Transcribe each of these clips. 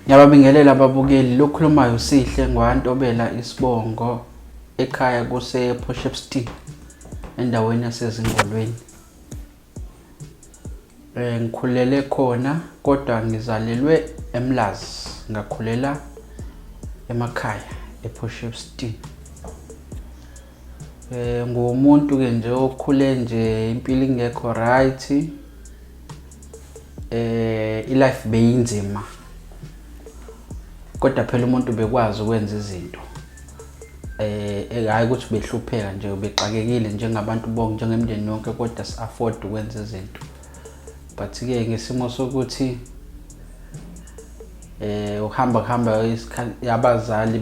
Ngiyababingelela ababukeli, lokhulumayo Sihle Ngwantobela Isibongo, ekhaya kuse Potchefstroom endaweni yaseZingolweni. Ngikhulele khona kodwa ngizalelwe eMlazi, ngakhulela emakhaya ePotchefstroom. Ngumuntu ke nje okhule nje impilo ingekho right, ilife beyinzima. Kodwa phela umuntu bekwazi ukwenza izinto. Hayi ukuthi behlupheka nje ubexakekile njengabantu bonke njengemndeni yonke kodwa si-afford ukwenza izinto. But ke ngesimo sokuthi uhamba isikhathi abazali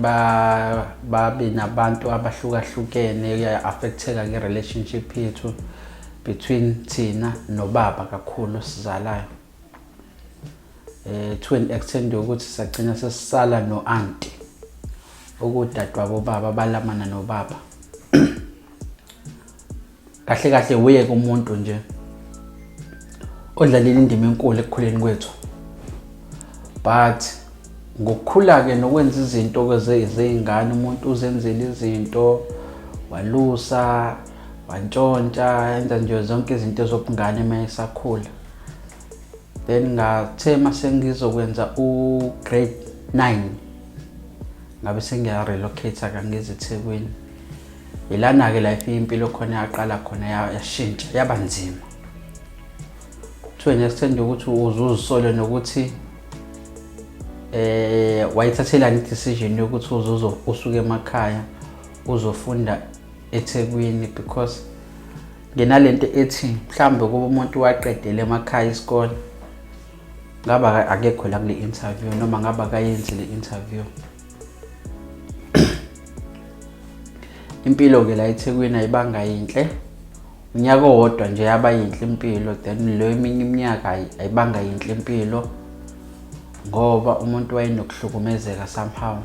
babe nabantu abahlukahlukene kuya-affecteka nge-relationship yethu between thina nobaba kakhulu sizalayo. To an extent yokuthi sagcina sesisala no-auntie okudadewabo baba balamana nobaba. Kahle kahle uye kumuntu nje odlalela indima enkulu ekukhuleni kwethu. But ngokukhula ke nokwenza izinto zezingane umuntu uzenzela izinto, walusa, wantshontsha, enza nje zonke izinto zobungane mayesakhula. Then ngathe mase ngizokwenza grade 9 ngabe sengiya relocate ngize eThekwini. Ilana ke life impilo khona yaqala khona yashintsha yaba nzima. To an extent ukuthi uzuzisole nokuthi wayithathela i-decision yokuthi usuke emakhaya uzofunda eThekwini because ngenalento ethi mhlambe kuba umuntu waqedela emakhaya isikole ngaba akekho la kule interview noma ngaba akayenzile interview. Impilo ke la eThekwini ayibanga yinhle. Unyaka owodwa nje yaba yinhle impilo, then lo eminye iminyaka ayibanga yinhle impilo ngoba umuntu wayenokuhlukumezeka somehow.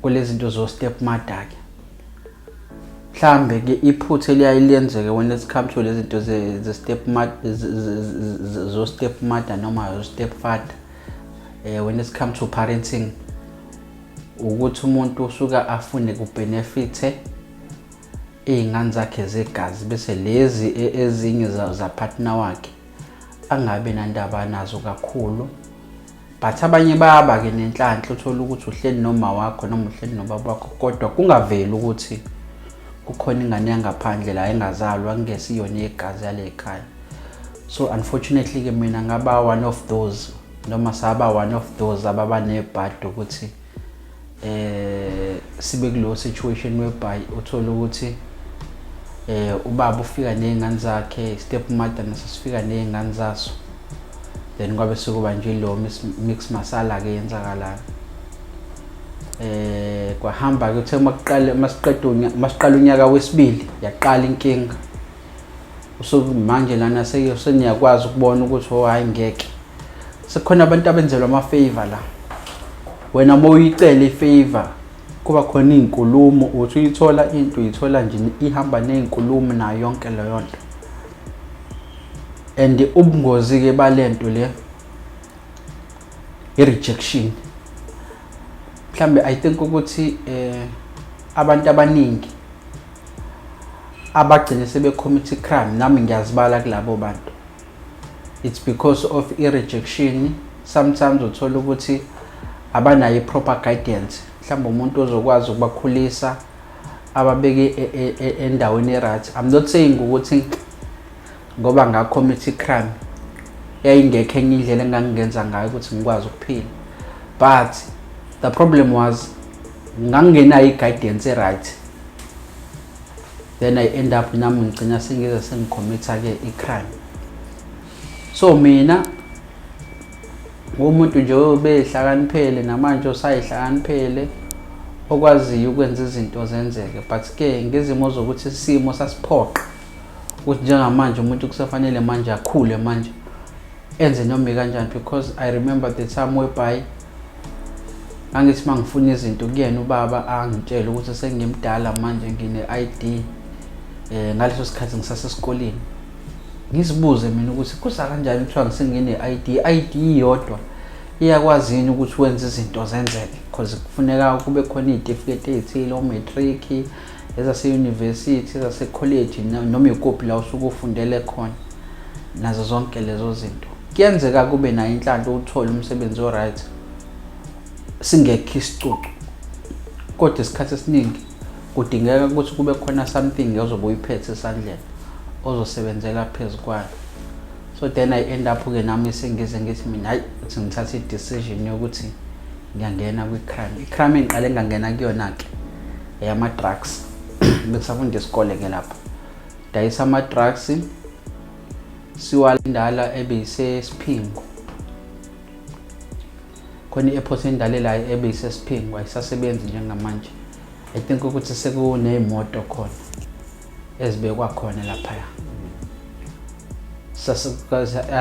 Kulezi zinto zo step mother ke. Mhlambe ke iphuthe liyayilenzeke when it comes to lezi zinto ze step mother zo step mother noma zo step father. When it comes to parenting ukuthi umuntu usuka afune kubenefit izingane zakhe zegazi bese lezi ezinye za partner wakhe angabe nandaba nazo kakhulu. But abanye baba ke nenhlanhla uthola ukuthi uhleli noma wakho noma uhleli nobaba wakho kodwa kungaveli ukuthi kukhona ingane yangaphandle la engazalwa ngesiyona yegazi yale ekhaya. So unfortunately ke mina ngaba one of those noma saba one of those ababa nebhadi ukuthi sibe kulo situation whereby uthola ukuthi ubaba ufika nezingane zakhe, step mother nasifika nezingane zaso, then kwabe sekuba nje lo mix masala ke yenzakala. Kwahamba ke uthe masiqala unyaka wesibili yaqala inkinga. Usuku manje lana seniyakwazi ukubona ukuthi hayi ngeke sekukhona abantu abenzelwa ama favor la. Wena mawuyicela ifavor kuba khona izinkulumo uthi uyithola into uyithola nje ihamba nezinkulumo nayo yonke leyo nto. And ubungozi ke balento le rejection. Mhlambe I think ukuthi abantu abaningi abagcina sebe commit crime nami ngiyazibala kulabo bantu. It's because of rejection. Sometimes uthola ukuthi abanayo proper guidance. Mhlawumbe umuntu ozokwazi ukubakhulisa ababeke endaweni eright. I'm not saying ukuthi ngoba ngacommit crime yayingekho enye indlela engangenza ngayo ukuthi ngikwazi ukuphila. But the problem was ngangenayo guidance right. Then I end up nami ngicina sengize sengicommita ke icrime. So mina umuntu nje obehlakaniphele namanje usayihlakaniphele okwaziyo ukwenza izinto zenzeke. But ke ngezimo zokuthi isimo sasiphoqa ukuthi njengamanje umuntu kusafanele manje akhule manje enze noma kanjani because I remember the time whereby angithi mangifuna izinto kuyena ubaba angitshela ukuthi sengimdala manje ngine ID ngaleso sikhathi ngisasesikoleni. Ngisibuze mina ukuthi kuza kanjani kuthiwa ngisengine-ID, i-ID iyodwa iyakwazi yini ukuthi wenze izinto zenzeke, because kufuneka kube khona iy'tifiketi ey'thile, o-matric, ezase-university, ezase-college noma ikuphi la usuke ufundele khona, nazo zonke lezo zinto. Kuyenzeka kube nayo inhlanhla uthole umsebenzi o-right singekho isicucu, kodwa isikhathi esiningi kudingeka ukuthi kube khona something ozobe uyiphethe esandleni ozosebenzela phezu kwayo. So then I end up-ke nami sengize ngithi mina hayi ukuthi ngithathe i-decision yokuthi ngiyangena kwi-crime. I-crime engiqale ngangena kuyona-ke eyama-drugs. Bengisafunda isikole-ke lapho, dayisa ama-drugs siwalindala ebeyisesiphingo. Khona i-airport endala la ebeyisesiphingo ayisasebenzi njengamanje. I think ukuthi sekuney'moto khona ezibekwa khona laphaya.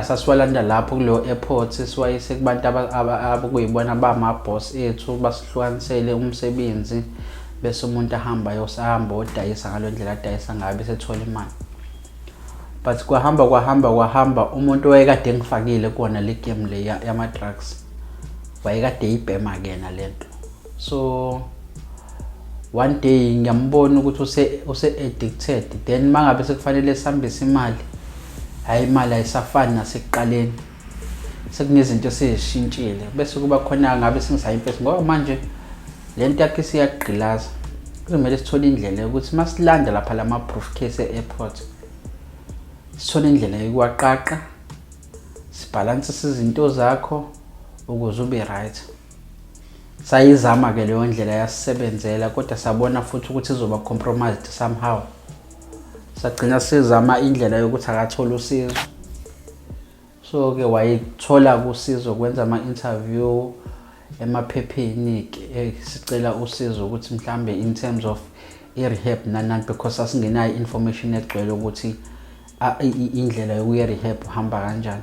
Sasiwalanda lapho kuleyo airport siwayise kubantu abakuyibona bama-boss ethu basihlukanisele umsebenzi, bese umuntu ahamba odayisa ngalo ndlela adayisa ngayo bese ethola imali. But kwahamba umuntu wayekade ngifakile kuwona le game le yama-drugs wayekade yibhema-ke yena lento. So one day ngiyambona ukuthi use-addicted, then mangabe sekufanele sihambise imali, hayi imali ayisafani nasekuqaleni, sekunezinto esezishintshile. Bese kuba khona ngabe singisayimfesi ngoba manje lento yakhe siyagqilaza. Kumele sithole indlela yokuthi masilanda lapha lama-briefcase e-airport sithole indlela yokuwaqaqa, sibalansise izinto zakho ukuze ube right. Sayizama-ke leyo ndlela yasisebenzela, kodwa sabona futhi ukuthi izoba compromised somehow. Sagcina sizama indlela yokuthi akathole usizo. So-ke wayethola usizo kwenza ama-interview emaphepheni-ke sicela usizo ukuthi mhlambe in terms of i-rehab nanani, because sasingenayo information egcwele ukuthi indlela yokuye-rehab uhamba kanjani.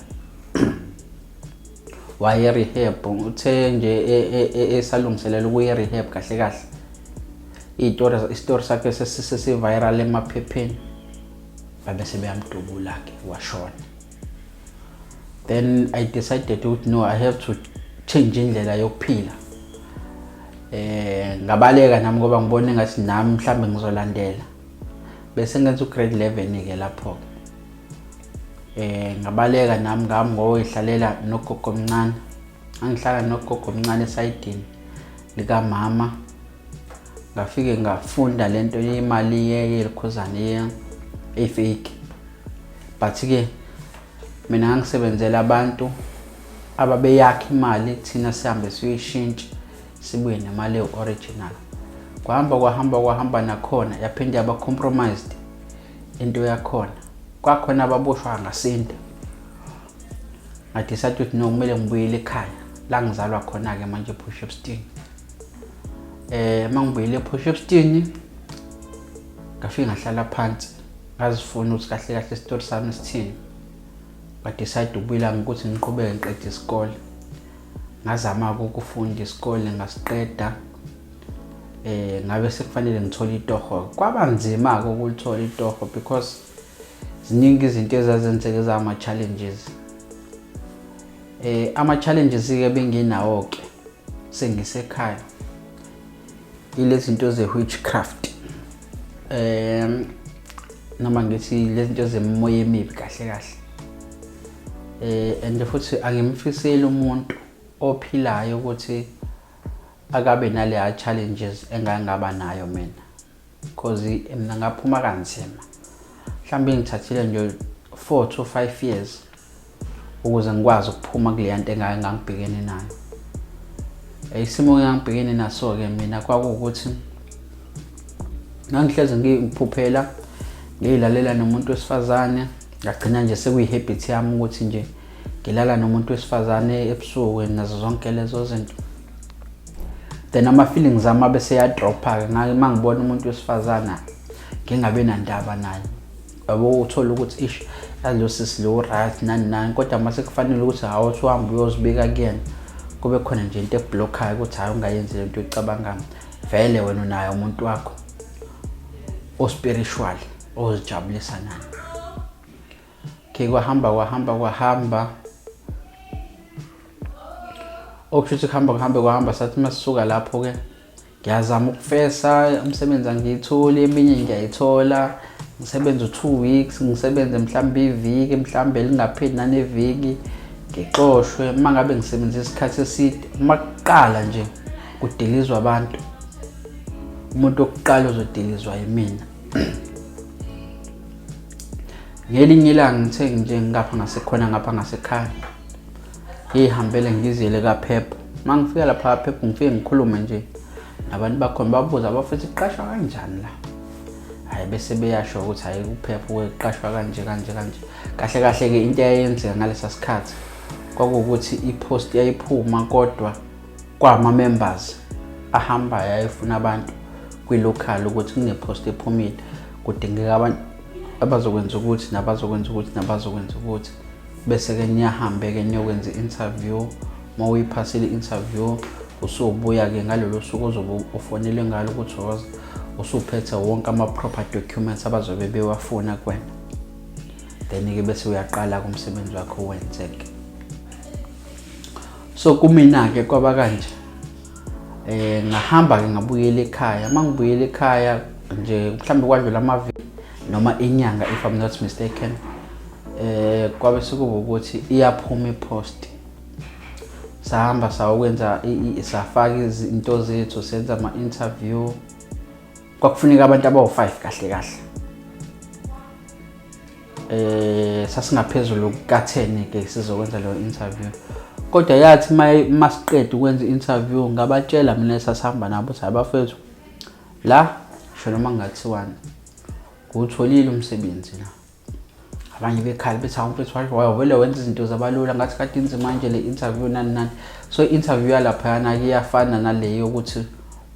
Waye-rehab uthe nje esalungiselela ukuye-rehab kahle kahle isitori sakhe sesi-viral emaphepheni, babese beyamdubula-ke washona. Then I decided ukuthi no, I have to change indlela yokuphila. Ngabaleka nami ngoba ngibona engathi nami mhlambe ngizolandela, bese ngenza ugrade 11-ke lapho. Ngabaleka nami ngoyihlalela nogogo omncane. Angihlala nogogo omncane esayidini likamama. Ngafike ngafunda lento yemali yelikhuzane efake. But-ke mina ngangisebenzela abantu ababeyakha imali thina sihambe siyoyishintsha sibuye nemali original. Kwahamba nakhona yaphinde yaba compromised into yakhona. Kwakhona ababoshwa ngasinto. Ngadecide ukuthi no, kumele ngibuyele ekhaya la ngizalwa khona-ke manje ePortshepstone. Mangibuyele ePortshepstone ngafika ngahlala phansi ngazifuna ukuthi kahle kahle isitori sami sithini. Ngadecide ukubuyela ukuthi ngiqhubeke ngiqede isikole. Ngazama-ke ukufunda isikole ngasiqeda. Ngabe sekufanele ngithole itoho. Kwaba nzima-ke ukulithola itoho because ziningi izinto ezazenzeka ezama-challenges. Ama-challenges-ke benginawo-ke sengisekhaya ilezi zinto ze-witchcraft, noma ngithi lezi zinto zemimoya emibi kahle kahle. And futhi angimfiseli umuntu ophilayo ukuthi akabe naleya challenges engangaba nayo mina, because mina ngaphuma kanzima. Mhlambe ngithathile nje 4 to 5 years ukuze ngikwazi ukuphuma kule nto engangibhekene nayo. Isimo engangibhekene naso-ke mina kwakuwukuthi ngangihlezi ngiphuphela ngilalela nomuntu wesifazane. Ngagcina nje sekuyi-habit yami ukuthi nje ngilala nomuntu wesifazane ebusuku nazo zonke lezo zinto. Then ama-feelings ami bese yadropha-ke mangibona umuntu wesifazane ngingabe nandaba naye. Yabo uthola ukuthi ish lo sisi lo right nani, kodwa mase kufanele ukuthi awuthi uhambe uyozibika kuyena kube khona nje into eblockayo ukuthi hayi ungayenzi lento ucabanga. Vele wena unayo umuntu wakho o spiritual ozijabulisa naye. kwahamba okusho ukuthi kwahamba sathi masisuka lapho ke ngiyazama ukufesa umsebenzi angiyitholi, eminye ngiyayithola, ngisebenza 2 weeks, ngisebenze mhlawumbe iviki, mhlawumbe elingapheli naneviki, ngixoshwe. Uma ngabe ngisebenza isikhathi eside, uma kuqala nje kudilizwa abantu, umuntu wokuqala uzodilizwa yimina. Ngelinye ilanga ngithe nje ngapha ngasekhaya ngihambele ngizile kaPhepho. Uma ngifika lapha kaPhepho ngifike ngikhulume nje nabantu bakhona, babuza bafethu iqashwa kanjani la. Hayi bese beyasho ukuthi hayi kuPhepho weqashwa kanje. Kahle ke into eyayenzeka ngalesa sikhathi kwakuwukuthi ipost yayiphuma, kodwa kwama members ahamba yayifuna abantu kwi-local ukuthi kunepost ephumile, kudingeka abantu abazokwenza ukuthi bese ke niyahambe ke niyokwenza interview. Uma uyiphasile interview usubuya ke ngalolu suku ozobe ufonele ngalo ukuthi usuphethe wonke ama-proper documents abazobe bewafuna kuwena, then ke bese uyaqala kumsebenzi wakho wenzeke. So kumina ke kwaba kanje, ngahamba ke ngabuyela ekhaya. Uma ngibuyela ekhaya nje mhlawumbe kwadlula amaviki noma inyanga if I'm not mistaken, kwabe sekuba ukuthi iyaphuma ipost. Sahamba sawukwenza safaka izinto zethu, senza ama-interview. Kwakufuneka abantu abawu-5 kahle. Sasingaphezulu ka-10 ke sizokwenza leyo interview. Kodwa yathi masiqeda ukwenza i-interview ngabatshela mina sasihamba nabo ukuthi abafethu la sho noma ngathiwani kuwutholile umsebenzi la. Abanye bekhali bethi awumfethu wavele wenza izinto zabalula ngathi kade inzima manje le interview nani. So interview yalapha yana iyafana naleyo ukuthi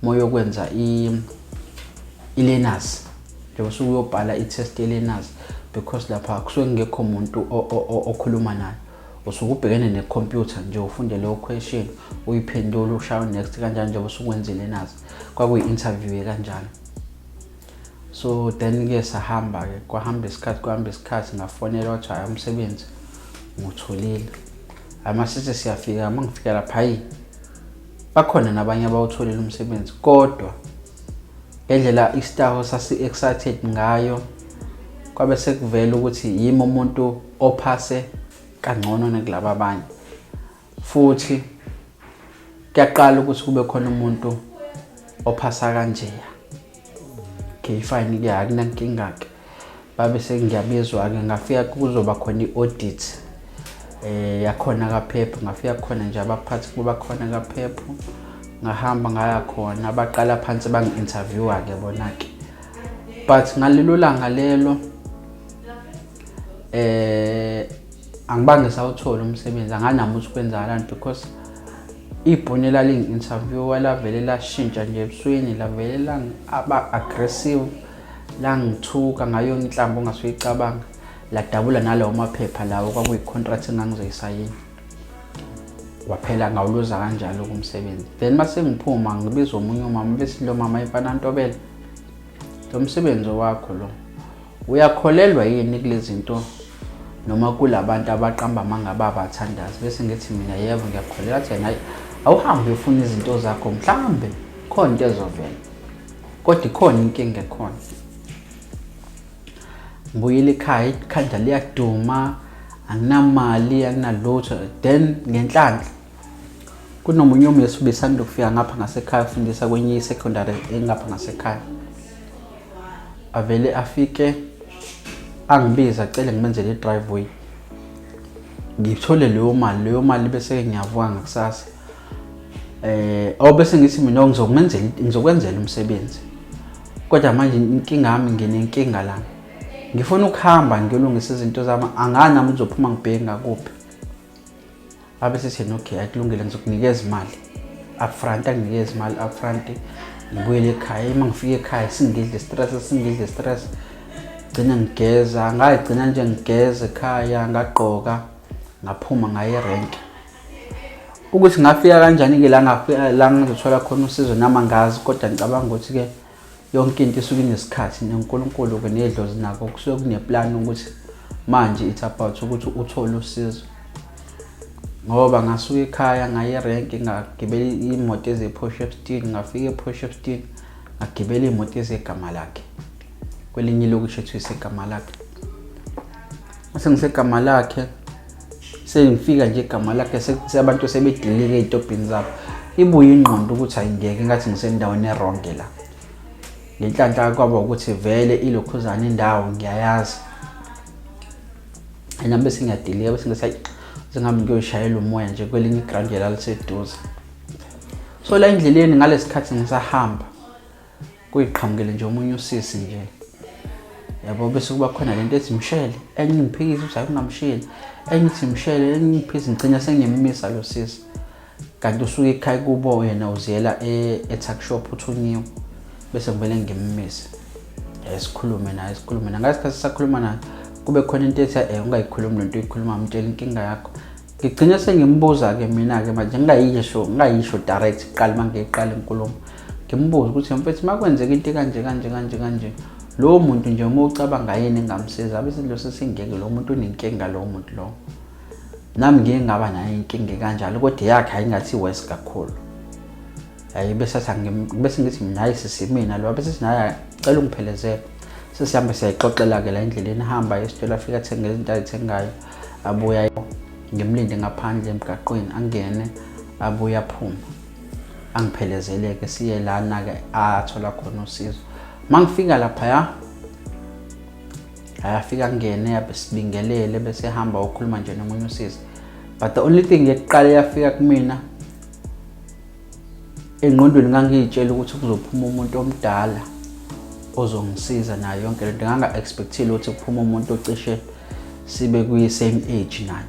moyo yokwenza i-learners njengoba usuyobhala i-test ye-learners, because lapha kusuke ngekho umuntu okhuluma naye, usuke ubhekene ne-computer nje ufunde leyo question uyiphendule ushaye next kanjani njengoba usukwenza i-learners. Kwakuyi-interview kanjalo. So then ke sahamba ke kwahamba isikhathi ngafonela wathi hayi umsebenzi ngutholile. Amasithi siyafika, uma ngifika lapha hayi bakhona nabanye abawutholile umsebenzi, kodwa ngendlela istaff sasi-excited ngayo kwabe sekuvela ukuthi yimi umuntu ophase kangcono nakulabo abanye, futhi kuyaqala ukuthi kube khona umuntu ophasa kanjeya. Okay, fine ke akunankinga ke. Babe sengiyabizwa ke ngafika kuzoba khona i-audit yakhona kaPhepho. Ngafika khona nje abaphathi kuba khona kaPhepho, ngahamba ngaya khona abaqala phansi bangi-interviewa ke bona ke. But ngalelo langa lelo angibange sawuthola umsebenzi, anganami ukuthi kwenzakalani, because ibhone lalingi-interview lavele lashintsha nje ebusweni, lavele aba-aggressive, langithuka ngayo inhlambo ongasuyicabanga, ladabula nalawo maphepha lawo kwakuyi-contract engangizoyisayina. Waphela ngawuluza kanjalo kumsebenzi. Then mase ngiphuma ngibizwa omunye umama bese lo mama ifana Ntobela, lo msebenzi wakho lo uyakholelwa yini kulezi zinto noma kulabantu abaqamba manga babathandazi? Bese ngithi mina yebo ngiyakholelwa. Athi hayi awuhambe ufuna izinto zakho, mhlambe khona into ezovela, kodwa ikhona inkinga ekhona. Ngibuyile ekhaya, ikhanda liyaduma, anginamali, anginalutho. Then ngenhlanhla kunomunye umyeni ubesanda ukufika ngapha ngasekhaya ufundisa kwenye i-secondary engapha ngasekhaya. Avele afike angibiza acele ngimenzele i-driveway, ngithole leyo mali bese ngiyavuka ngakusasa. Bese ngithi mina ngizokwenzela umsebenzi, kodwa manje inkinga yami nginenkinga la, ngifuna ukuhamba ngiyolungisa izinto zami, angani nami uzophuma ngibheke ngakuphi. Abese sithi okay akulungile ngizokunikeza imali upfront, anginikeza imali upfront ngibuyele ekhaya. Uma ngifika ekhaya singidle stress, gcina ngigeza, ngagcina nje ngigeza ekhaya, ngagqoka, ngaphuma ngaye rank. Ukuthi ngafika kanjani ke la ngizothola khona usizo nama ngazi, kodwa ngicabanga ukuthi ke yonke into isuke inesikhathi, noNkulunkulu ke nedlozi nakho kusuke kuneplan ukuthi Manje it's about ukuthi uthole usizo, ngoba ngasuka ekhaya ngaye rank ngagibela imoto ezePorschepstone, ngafika ePorschepstone ngagibela imoto ezegama lakhe kwelinye ilokishi ethu isegama lakhe. Mase ngisegama lakhe sengifika nje egama lakhe abantu sebedilike ezitobhini zabo, ibuye ingqondo ukuthi ayingeke ngathi ngisendaweni eronge la. Ngenhlanhla kwaba ukuthi vele ilokhuzana indawo ngiyayazi, and bese ngiyadilika bese ngisayi sengabe ngiyoshayela umoya nje kwelinye iground laliseduze. So la endleleni ngalesikhathi ngisahamba kuyiqhamukele nje omunye usisi nje, yabo, bese kuba khona lento ethi Mshele, enye ngiphikisa ukuthi akungamsheli, enye ithi Mshele, enye ngiphikisa, ngicina sengiyamimisa lo sisi. Kanti usuke ekhaya kubo yena uziyela e-tuck shop uthunyiwe, bese ngivele ngimmise. Sikhulume naye ngasikhathi sakhuluma naye kube khona into ethi ungayikhulumi lento uyikhuluma, mtshela inkinga yakho. Ngigcina sengimbuza ke mina ke manje ngingayisho direct iqala mangiyiqala inkulumo, ngimbuza ukuthi mfethu makwenzeka into kanje lo muntu nje uma ucabanga yini engamsiza, bese lo sesingeke lo muntu unenkinga lo muntu lo. Nami ngeke ngaba nayo inkinga kanjalo, kodwa yakhe ayingathi worse kakhulu. Bese ngithi mina hayi sisimina lo, bese sinaye cela ungiphelezele. Sesihambe siyayixoxela ke la endleleni, hamba esitolo afika athenge izinto ayithengayo, abuya ngimlinde ngaphandle emgaqweni, angene abuya aphuma angiphelezeleke siye lana ke athola khona usizo. Mangifika lapha ayafika ngene abesibingelele bese hamba ukukhuluma nje nomunye usisi. But the only thing eqala yafika kumina engqondweni ngangiyitshela ukuthi kuzophuma umuntu omdala ozongisiza nayo yonke lento. Nganga expectile ukuthi kuphuma umuntu ocishe sibe kuyi same age naye,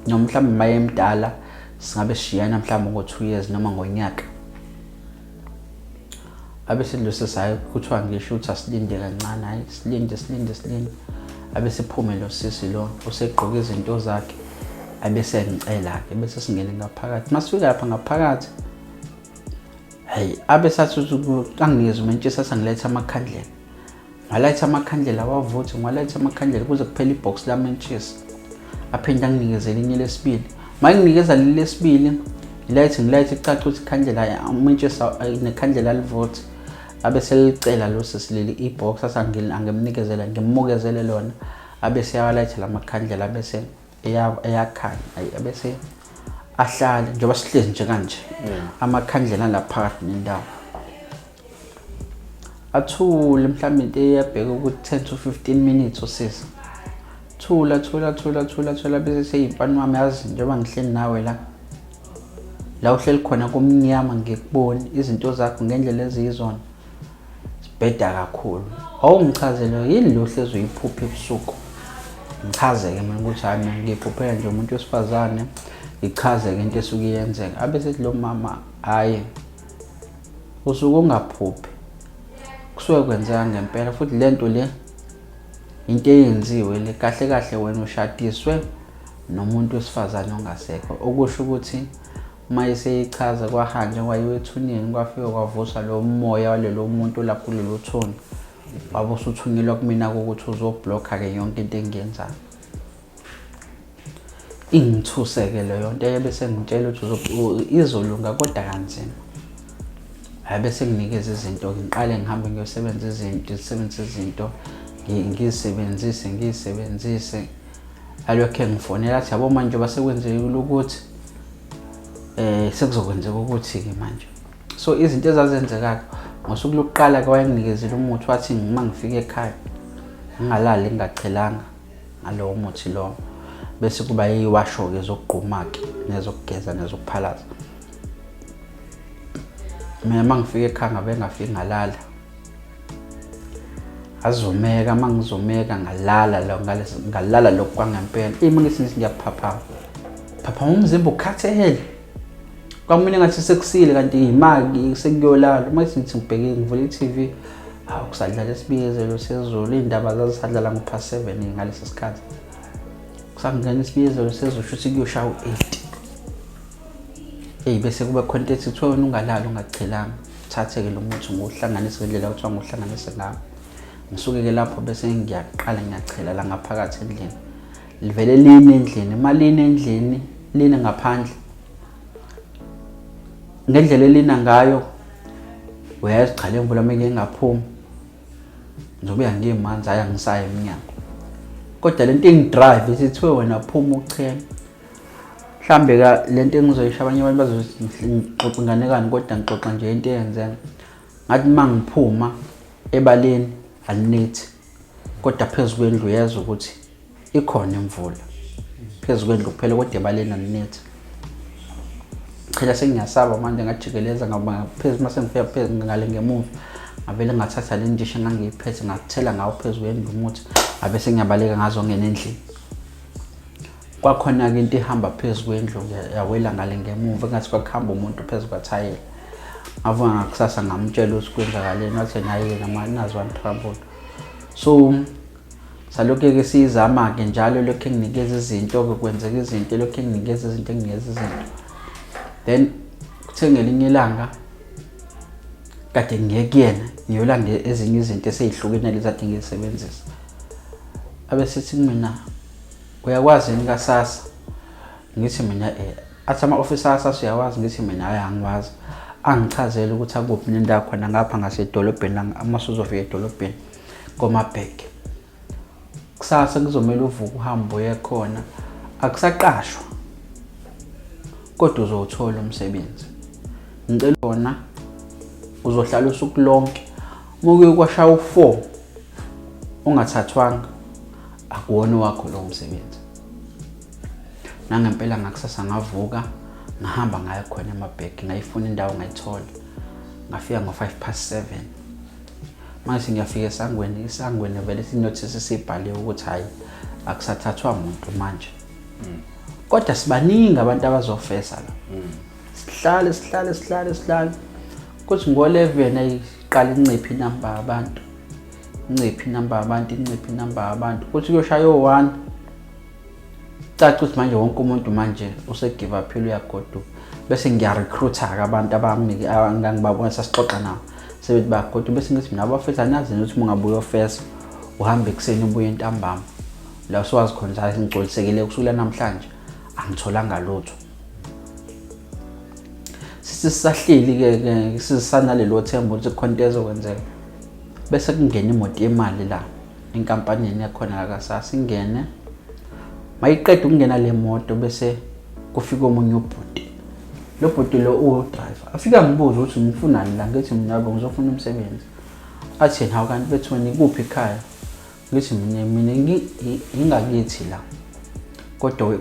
noma mhlawumbe maye emdala singabe sishiyana mhlawumbe ngo2 years noma ngonyaka. Abese lo sesayi kuthiwa ngisho ukuthi asilinde kancane, hayi silinde. Abese phume lo sisi lo usegqoka izinto zakhe, abese ngicela ke bese singene ngaphakathi. Masifika lapha ngaphakathi, hayi abese athi angizwe mentshisa sangiletha amakhandlela. Ngaletha amakhandlela wavuthi, ngaletha amakhandlela kuze kuphela ibox la mentshisa. Aphinda nginikeze linye lesibili. Manginikeza leli lesibili, ngilethe icaca ukuthi ikhandlela mentshisa nekhandlela alivuthi. Abese licela lo sesileli ibox asangimnikezela ngimmukezele lona, abese yawaletha lamakhandlela bese eyakhanya. Abese ahlala njengoba sihlezi nje kanje amakhandlela lapha nendawo athule mhlawumbe into eyabheka ukuthi 10 to 15 minutes usisi thula bese seyimfana wami yazi njengoba ngihleli nawe la uhleli khona kumnyama ngikubona izinto zakho ngendlela eziyizona sibheda kakhulu. Awungichazele yini lo hlezi uyiphupha ebusuku, ngichaze ke mina ukuthi hayi mina ngiyiphuphela nje umuntu wesifazane, ichaze ke into esuke iyenzeka. Abese lo mama hayi usuke ungaphuphi, kusuke kwenzeka ngempela, futhi lento le into eyenziwe le kahle wena ushadiswe nomuntu wesifazane ongasekho, okusho ukuthi uma iseyichaza kwahanje kwayiwe ethuneni kwafika kwavusa lo moya walelo muntu lapho kulelo thoni, wabusa uthunyelwa kumina ukuthi uzobhlocka ke yonke into engiyenzayo. Ingithuseke leyo nto ebese ngitshela ukuthi izolunga kodwa kanzima. Bese nginikeza izinto ngiqale ngihambe ngiyosebenzisa izinto ngizisebenzise alokho ngifonela athi yabo manje basekwenzekile ukuthi sekuzokwenzeka ukuthi ke manje. So izinto ezazenzeka ngosuku lokuqala ke wayenginikezile umuthi wathi ngifike ekhaya ngingalali ngingachelanga ngalowo muthi lo, bese kuba yiwasho ke zokugquma ke nezokugeza nezokuphalaza. Mina mangifike ekhaya ngabe ngafika ngalala, azomeka mangizomeka ngalala lokho kwangempela. Mangisinzi ngiyaphapha umzimba ukhathele kwamina ngathi sekusile kanti imaki sekuyolala. Mase ngibheke ngivula iTV, kusadlala isibiyezelo sezulu, indaba zazisadlala ngo-7 ngalesi sikhathi. Kusangena isibiyezelo sezulu futhi kuyoshaya u8. Bese kuba khona into ethi kuthiwa wena ungalala ungachelanga, thathe ke lo muthi ngohlanganise ngendlela kuthiwa ngohlanganise ngawo. ngisuke ke lapho bese ngiyaqala ngiyachela la ngaphakathi endlini livele line endlini malini endlini line ngaphandle ngendlela elina ngayo uyaziqhala imvula meke ngaphumi ngizobuya ngiyimanzi aya ngisaya eminyango kodwa lento engidrive isithiwe wena phuma ucheme mhlambe ka lento engizoyisha abanye abantu bazongixoxa inganekani kodwa ngixoxa nje into eyenzeka ngathi mangiphuma ebaleni alinethi kodwa phezulu kwendlu yazi ukuthi ikhona imvula phezulu kwendlu kuphela kodwa ebaleni alinethi phela sengiyasaba manje ngajikeleza ngoba phezulu mase ngifika phezulu ngale ngemuva ngavele ngathatha le ndisha ngangiyiphethe ngathela ngawo phezulu kwendlu umuthi ngabe sengiyabaleka ngazo ngene endlini kwakhona ke into ihamba phezulu kwendlu yawela ngale ngemuva ngathi kwakhamba umuntu phezulu kwathayela ngavuka ngakusasa ngamtshela ukuthi kwenzakaleni wathi naye nazo one trouble so salokho ke sizama ke njalo lokho enginikeza izinto ke kwenzeka izinto lokho enginikeza izinto enginikeza izinto then kuthe ngelinye ilanga kade ngiyekuyena ngiyolanda ezinye izinto eseyihlukene lezi ade ngizisebenzisa abesithi kumina uyakwazi nikasasa ngithi mina athi ama officers asiyawazi ngithi mina hayi angiwazi angichazela ukuthi akuphi nendawo khona ngapha ngasedolobheni amasuzofika edolobheni koMabheke kusasa kuzomela uvuka uhambo yekhona akusaqashwa kodwa uzothola umsebenzi ngicela wona uzohlala usuku lonke mokuye kwashaya u4 ungathathwanga akuwona wakho lo msebenzi nangempela ngakusasa ngavuka ngahamba ngaya khona eMabheke ngayifuna indawo ngayithola ngafika ngo7:05 manje ngiyafika esangweni vele sinotice sibhaliwe ukuthi hayi akusathathwa umuntu manje kodwa sibaningi abantu abazofesa la sihlale kuthi ngo11 ayiqala inciphi inamba abantu kuthi kuyoshaya o1 caca ukuthi manje wonke umuntu manje usegive up uyagoduka bese ngiyarecruiter abantu abaningi angangibabona sasixoxa nawo sebethi bagoduka bese ngithi mina abafetha nazi ukuthi ungabuya ofesa uhambe ekseni ubuye entambama la siwazi khona ukuthi ngigcolisekele kusukela namhlanje angitholanga lutho sisahleli ke sisanalelo themba ukuthi khonto ezokwenzeka bese kungena imoto yemali la enkampanini yakhona akasasa ingene mayiqeda ukungena le moto bese kufika omunye ubhuti lo bhuti lo driver afika ngibuza ukuthi ngifunani la ngithi mina ngizofuna umsebenzi athi hawu kanti bethweni kuphi ekhaya ngithi mina ngingakithi la kodwa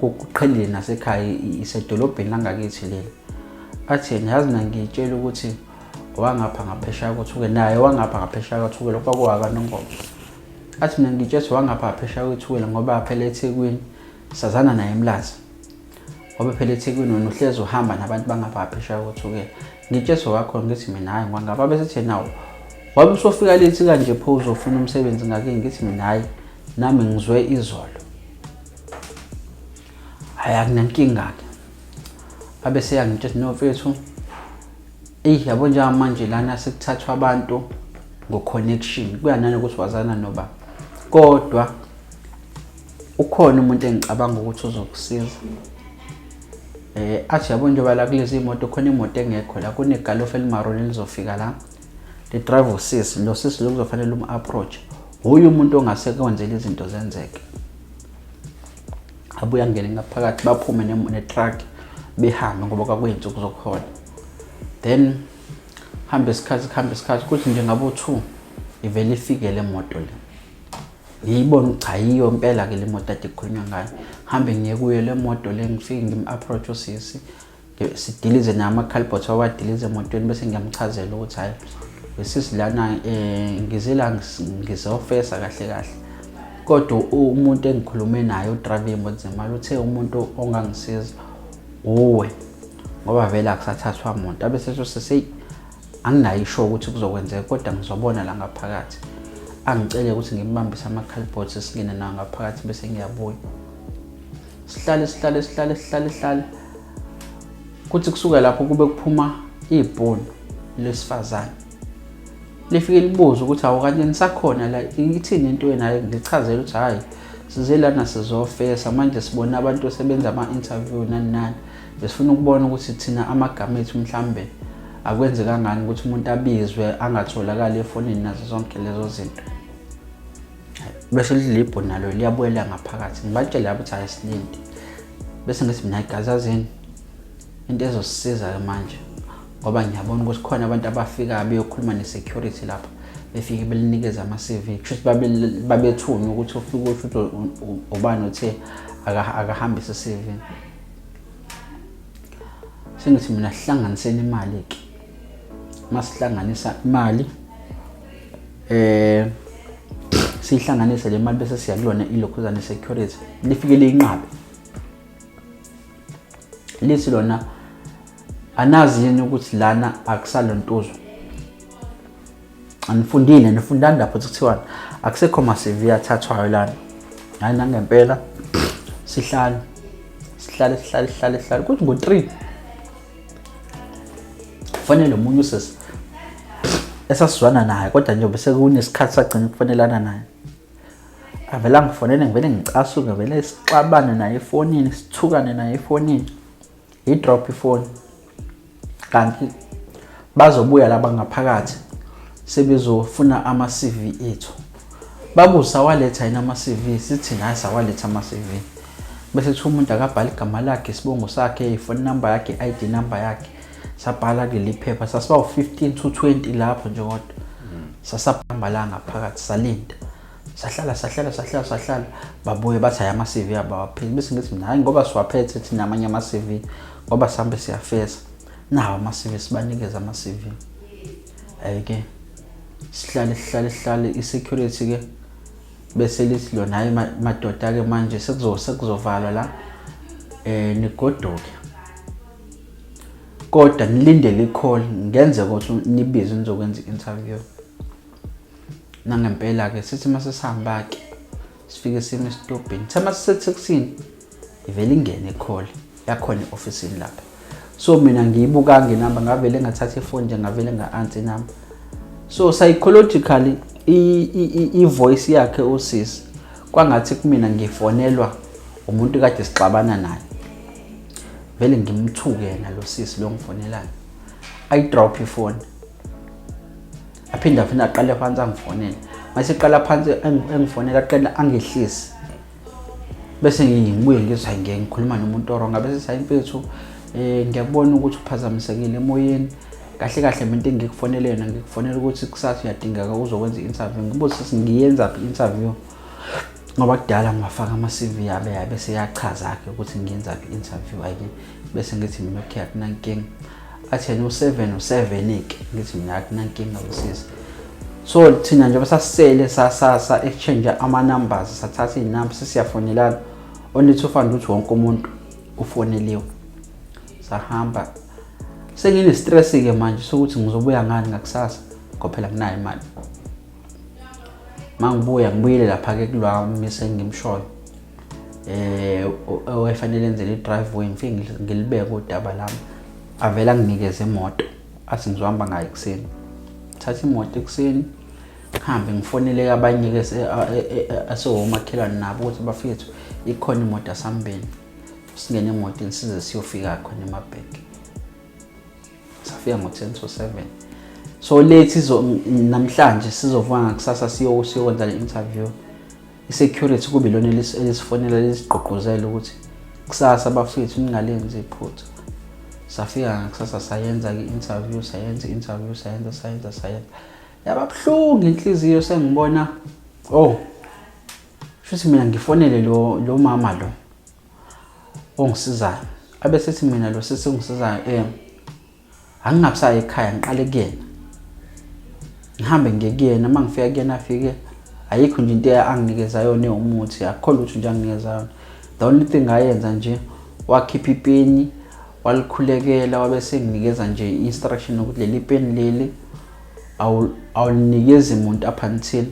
ukuqhelile nasekhaya isedolobheni langakithi leli athi yazi ngitshela ukuthi wangapha ngaphesheya kwethuke naye wangapha ngaphesheya kwethuke lokho kwakanongobo athi mina ngitshela wangapha ngaphesheya kwethuke ngoba phela eThekwini sazana naye eMlazi ngoba phela eThekwini wena uhlezi uhamba nabantu bangapha ngaphesheya kwethuke ngitshela wakho ngithi mina hayi ngangapha bese ethi nawo wabe usofika lethi kanje pho uzofuna umsebenzi ngake ngithi mina hayi nami ngizwe izolo hayi akunankinga ke abese yangitshela nofethu yabo nje manje lana sekuthathwa abantu ngo-connection kuyanani ukuthi wazana noba kodwa ukhona umuntu engicabanga ukuthi uzokusiza athi yabo nje bala kulezi imoto khona imoto engekho la kunegalofu elimaroni elizofika la le driver usisi lo sisi lokuzofanele approach uyu umuntu ongasekwenzela izinto zenzeke abuya ngene ngaphakathi baphume ne-truck behambe ngoba kwakuyinsuku zokuhola then hambe isikhathi kuthi nje ngabo 2 ivele ifike le moto le ngiyibona cha yiyo impela ke le moto ade kukhulunywa ngayo hambe ngiye kuyo le moto le ngifike ngim-approach usisi sidilize nama-calbot awadilize emotweni bese ngiyamchazela ukuthi hayi besisi lana ngizela ngizofesa kahle kodwa umuntu engikhulume naye udriver imoto zemali uthe umuntu ongangisiza uwe ngoba vele akusathathwa umuntu abesethu sese anginayo isho ukuthi kuzokwenzeka kodwa ngizobona la ngaphakathi angicele ukuthi ngimbambise ama-calbots singene nawo ngaphakathi bese ngiyabuya sihlale kuthi kusuka lapho kube kuphuma ibhono lesifazane lifike libuza ukuthi awukanye nisakhona la ithini into enayo ngichazela ukuthi hayi size lana sizofesa manje sibona abantu osebenza ama-interview nani besifuna ukubona ukuthi thina amagama ethu mhlambe akwenze kangani ukuthi umuntu abizwe angatholakali efonini nazo zonke lezo zinto. Bese lilibho nalo liyabuyela ngaphakathi ngibatshela labo ukuthi ayisilindi bese ngithi mina igazazini into ezosisiza manje ngoba ngiyabona ukuthi khona abantu abafika beyokhuluma ne-security lapha befike belinikeza ama-CV kusho babethunywa ukuthi ufike usho ubani othe akahambisa i-CV. Sengithi mina sihlanganiseni imali-ke masihlanganisa imali sihlanganise le mali bese siyakulona ilokhuzana security lifike leyinqabe lithi lona anazi yini ukuthi lana akusalontuzo anifundile nifundani lapho kuthiwa akusekho ma-CV athathwayo lana hayi nangempela sihlale kuthi ngo-3 kufanele umunye usisi esasizwana naye kodwa nje bese kunesikhathi sagcina ukufonelana naye avela ngifonele ngivele ngicasuke vele sixabane naye efonini sithukane naye efonini i-drop ifoni kanti bazobuya laba ngaphakathi sebezofuna ama-CV ethu babuza waletha yini ama-CV sithi naye sawaletha ama-CV bese kuthi umuntu akabhala igama lakhe isibongo sakhe ifoni number yakhe i-ID number yakhe sabhala kuleli phepha sasiba u-15 to 20 lapho nje kodwa sasabhamba la ngaphakathi salinda sahlala babuye bathi hayi ama-CV abawaphethe bese ngithi mina hayi ngoba siwaphethe thina amanye ama-CV ngoba sihambe siyafesa nawo ama-CV sibanikeza ama-CV ayike sihlale i-security ke bese lithi lona hayi madoda ke manje sekuzovalwa la nigodoke kodwa nilindele i-call ngenzeka ukuthi nibize nizokwenza i-interview nangempela ke sithi mase sihamba ke sifike sime stopini thema sisetheksini ivele ingene i-call yakhona e-officeini lapha so mina ngiyibuka ngenamba ngavele ngathatha ifoni nje ngavele nga-answer inamba so psychologically i-voice yakhe usisi kwangathi kumina ngifonelwa umuntu kade sixabana naye vele ngimthuke yena lo sisi lo ngifonelayo ayi-drop ifoni aphinda aqale phansi angifonela mase qala phansi engifonela aqala angehlisi bese ngibuye ngithi hayi ngikhuluma nomuntu oronga bese sayimfethu ngiyabona ukuthi uphazamisekile emoyeni kahle mina into engikufonele yona ngikufonela ukuthi kusasa uyadingeka uzokwenza i-interview ngibuze sithi ngiyenza i-interview ngoba kudala ngafaka ama-CV yabe bese yachaza ke ukuthi ngiyenza i-interview ayike bese ngithi mina okay akunankinga athi yena u7 ke ngithi mina akunankinga usisi so thina nje basasele sa exchange ama-numbers sathatha iy'namba sesiyafonelana onithi ufanda ukuthi wonke umuntu ufoneliwe sahamba sengine-stress ke manje sokuthi ngizobuya ngani ngakusasa ngoba phela nginayo imali ngibuyele lapha-ke kulwami sengimshoyo owayefanele enzele i-driveway ngifike ngilibeke udaba lami avele anginikeze imoto athi ngizohamba ngayo ekuseni thatha imoto ekuseni ngihambe ngifonele abanye-ke asewomakhelwane nabo ukuthi bafethu ikhona imoto asambeni singene emotweni size siyofika khona emabheki safika ngo-10 to 7 so lethi namhlanje sizovuka ngakusasa siyokwenza le-interview i-security kube ilona elisifonela lisigqugquzela ukuthi kusasa bafethu ningalenzi iphutha safika ngakusasa sayenza i-interview sayenza yababuhlungu inhliziyo sengibona shuthi mina ngifonele lo mama lo ongisizayo abesethi mina lo sisi ongisizayo angingabusayo ekhaya ngiqale kuyena ngihambe ngekuyena uma ngifika kuyena afike ayikho nje into anginikeza yona umuthi akho lutho nje anginikeza yona the only thing ayenza nje wakhipha ipeni walikhulekela wabe senginikeza nje i-instruction ukuthi leli peni leli awunikezi umuntu up until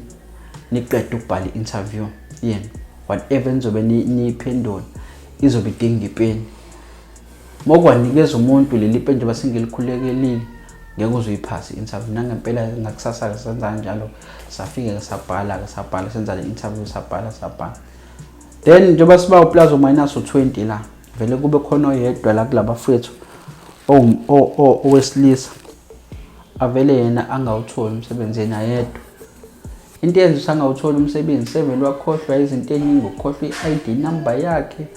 niqede ukubhala i-interview yena whatever nizobe niyiphendula izobe idinga ipeni mokwanikeza umuntu leli peni nje base ngilikhulekeli ngeke uze uyiphase i-interview. Nangempela ngakusasa senza kanjalo, safike sabhala senza le interview sabhala. Then njengoba siba uplazo minus u20 la, vele kube khona oyedwa la kulaba fethu owesilisa avele yena angawutholi umsebenzi yena yedwa. Into eyenza angawutholi umsebenzi, sevele wakhohlwa izinto eziningi, ukhohlwa i-ID number yakhe,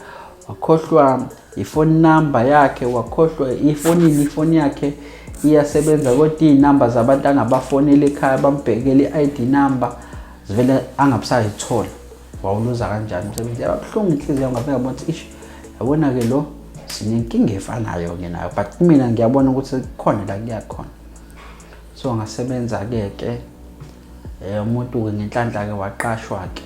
wakhohlwa i-phone number yakhe, wakhohlwa ifoni yakhe iyasebenza kodwa izinamba zabantu angabafonela ekhaya bambhekele i-ID number zivele angabusayithola. Wawuluza kanjani umsebenzi? Yabuhlungu inhliziyo ngavela ngabona ukuthi ish, yabona ke lo sinenkinga efanayo ke nayo, but mina ngiyabona ukuthi khona la kuyakhona. So ngasebenza ke umuntu ke ngenhlanhla ke waqashwa ke.